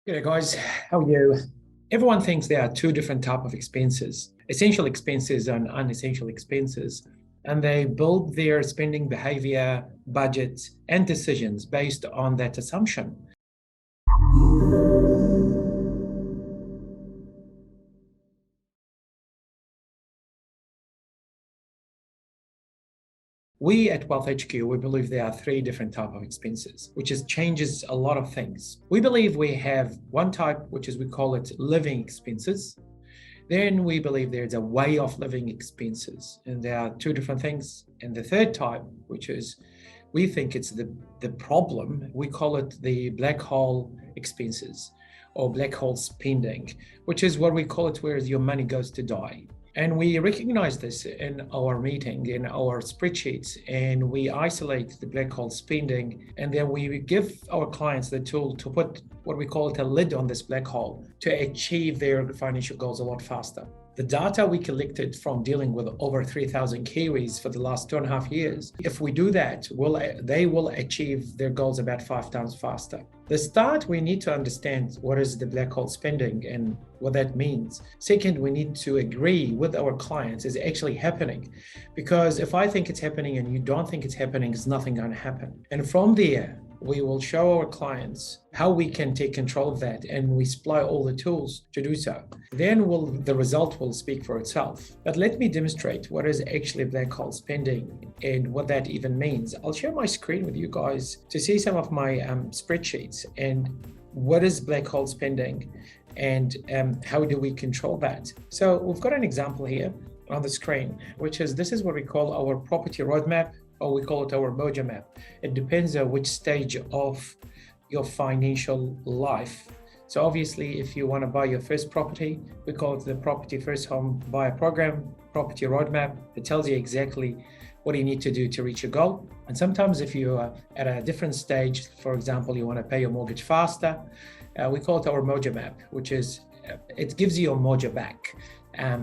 G'day guys, how are you? Everyone thinks there are two different types of expenses, essential expenses and unessential expenses, and they build their spending behavior, budgets, and decisions based on that assumption. We at WealthHQ, we believe there are three different types of expenses, which changes a lot of things. We believe we have one type, which is we call it living expenses. Then we believe there's a way of living expenses, and there are two different things. And the third type, which is we think it's the problem, we call it the black hole expenses or black hole spending, which is what we call it, where your money goes to die. And we recognize this in our meeting, in our spreadsheets, and we isolate the black hole spending, and then we give our clients the tool to put what we call it a lid on this black hole to achieve their financial goals a lot faster. The data we collected from dealing with over 3,000 Kiwis for the last 2.5 years, if we do that, they will achieve their goals about 5 times faster. The start, we need to understand what is the black hole spending and what that means. Second, we need to agree with our clients is actually happening, because if I think it's happening and you don't think it's happening, it's nothing going to happen. And from there, we will show our clients how we can take control of that, and we supply all the tools to do so. Then the result will speak for itself. But let me demonstrate what is actually black hole spending and what that even means. I'll share my screen with you guys to see some of my spreadsheets and what is black hole spending and how do we control that. So we've got an example here on the screen, which is this is what we call our property roadmap, or we call it our mojo map. It depends on which stage of your financial life. So obviously, if you want to buy your first property, we call it the property first home buyer program, property roadmap. It tells you exactly what you need to do to reach your goal. And sometimes if you are at a different stage, for example, you want to pay your mortgage faster, we call it our mojo map, which is, it gives you your mojo back.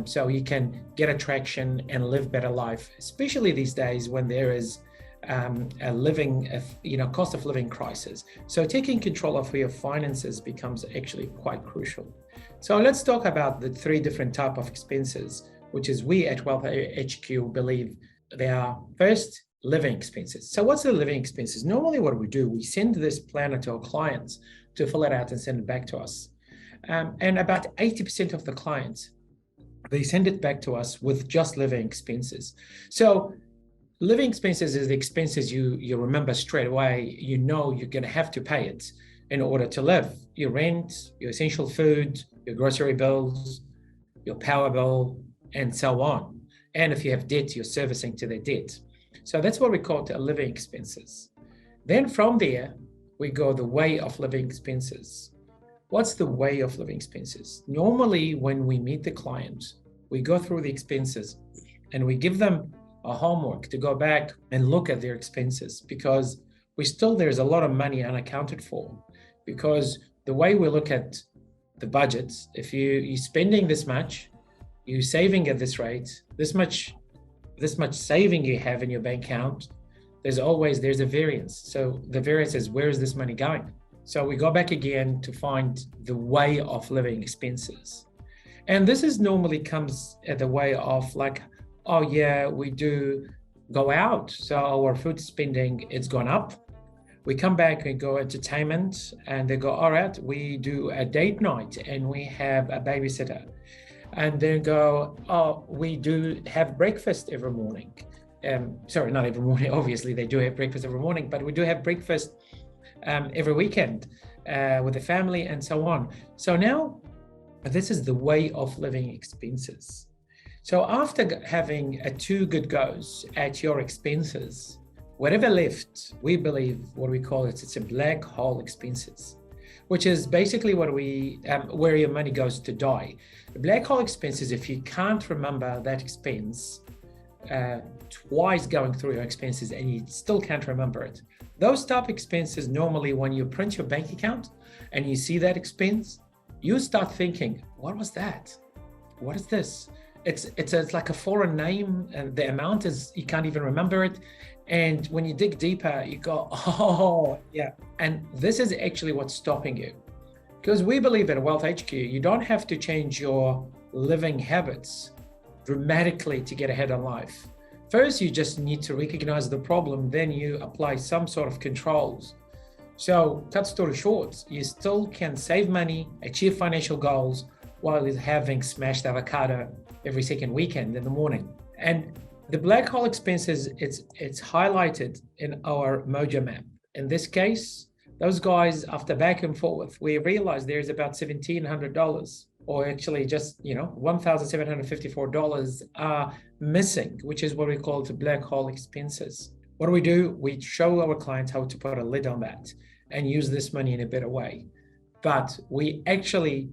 So you can get attraction and live better life, especially these days when there is cost of living crisis. So taking control of your finances becomes actually quite crucial. So let's talk about the three different types of expenses, which is we at WealthHQ believe they are first living expenses. So what's the living expenses? Normally what we do, we send this planner to our clients to fill it out and send it back to us. And about 80% of the clients, they send it back to us with just living expenses. So living expenses is the expenses you remember straight away. You know you're going to have to pay it in order to live. Your rent, your essential food, your grocery bills, your power bill, and so on. And if you have debt, you're servicing to the debt. So that's what we call it living expenses. Then from there, we go the way of living expenses. What's the way of living expenses? Normally, when we meet the client, we go through the expenses and we give them a homework to go back and look at their expenses, because there's a lot of money unaccounted for. Because the way we look at the budgets, if you're spending this much, you're saving at this rate, this much saving you have in your bank account, there's a variance. So the variance is, where is this money going? So we go back again to find the way of living expenses. And this is normally comes at the way of like, oh yeah, we do go out. So our food spending, it's gone up. We come back and go entertainment, and they go, all right, we do a date night and we have a babysitter. And then go, oh, we do have breakfast every morning. Sorry, not every morning. Obviously they do have breakfast every morning, but we do have breakfast every weekend with the family and so on. So now this is the way of living expenses. So after having 2 good goes at your expenses, whatever left, we believe what we call it's a black hole expenses, which is basically what where your money goes to die. The black hole expenses, if you can't remember that expense twice going through your expenses and you still can't remember it, those type expenses, normally when you print your bank account and you see that expense, you start thinking, what was that? What is this? It's like a foreign name, and the amount is, you can't even remember it. And when you dig deeper, you go, oh yeah. And this is actually what's stopping you. Because we believe at WealthHQ, you don't have to change your living habits dramatically to get ahead in life. First, you just need to recognize the problem, then you apply some sort of controls. So, cut story short, you still can save money, achieve financial goals, while having smashed avocado every second weekend in the morning. And the black hole expenses, it's highlighted in our Mojo map. In this case, those guys, after back and forth, we realized there's about $1,700, or actually just, $1,754 are missing, which is what we call the black hole expenses. What do? We show our clients how to put a lid on that and use this money in a better way. But we actually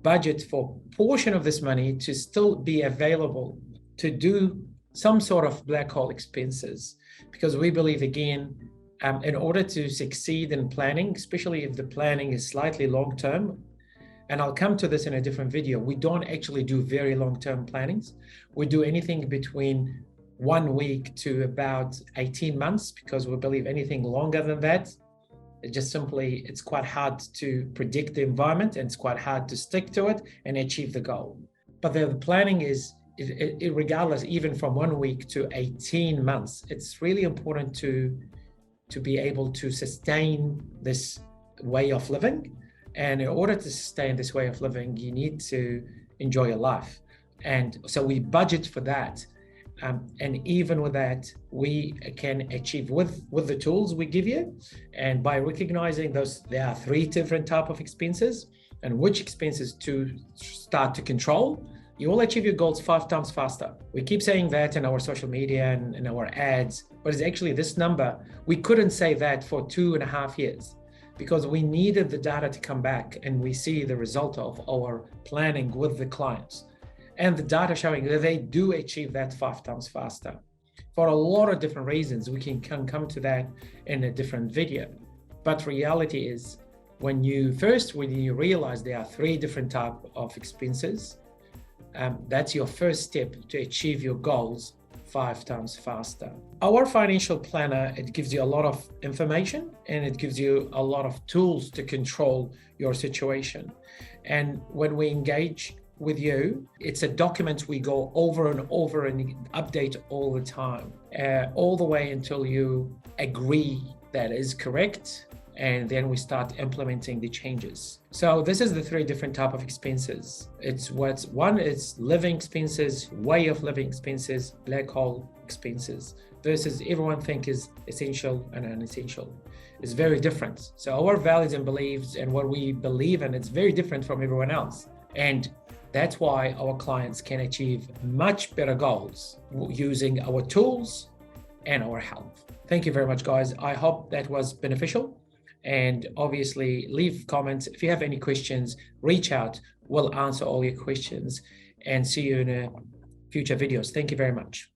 budget for a portion of this money to still be available to do some sort of black hole expenses, because we believe, again, in order to succeed in planning, especially if the planning is slightly long-term, and I'll come to this in a different video, we don't actually do very long-term plannings. We do anything between 1 week to about 18 months, because we believe anything longer than that, it's quite hard to predict the environment, and it's quite hard to stick to it and achieve the goal. But the planning is, regardless, even from 1 week to 18 months, it's really important to be able to sustain this way of living. And in order to sustain this way of living, you need to enjoy your life. And so we budget for that. And even with that, we can achieve with the tools we give you. And by recognizing there are 3 different types of expenses, and which expenses to start to control, you will achieve your goals 5 times faster. We keep saying that in our social media and in our ads, but it's actually this number. We couldn't say that for 2.5 years because we needed the data to come back, and we see the result of our planning with the clients and the data showing that they do achieve that 5 times faster for a lot of different reasons. We can come to that in a different video. But reality is, when you realize there are 3 different types of expenses, that's your first step to achieve your goals 5 times faster. Our financial planner, it gives you a lot of information, and it gives you a lot of tools to control your situation. And when we engage with you, it's a document we go over and over and update all the time, all the way until you agree that is correct, and then we start implementing the changes. So this is the 3 different types of expenses. One is living expenses, way of living expenses, black hole expenses, versus everyone think is essential and unessential. It's very different. So our values and beliefs and what we believe in, it's very different from everyone else. And that's why our clients can achieve much better goals using our tools and our help. Thank you very much, guys. I hope that was beneficial. And obviously, leave comments. If you have any questions, reach out. We'll answer all your questions, and see you in future videos. Thank you very much.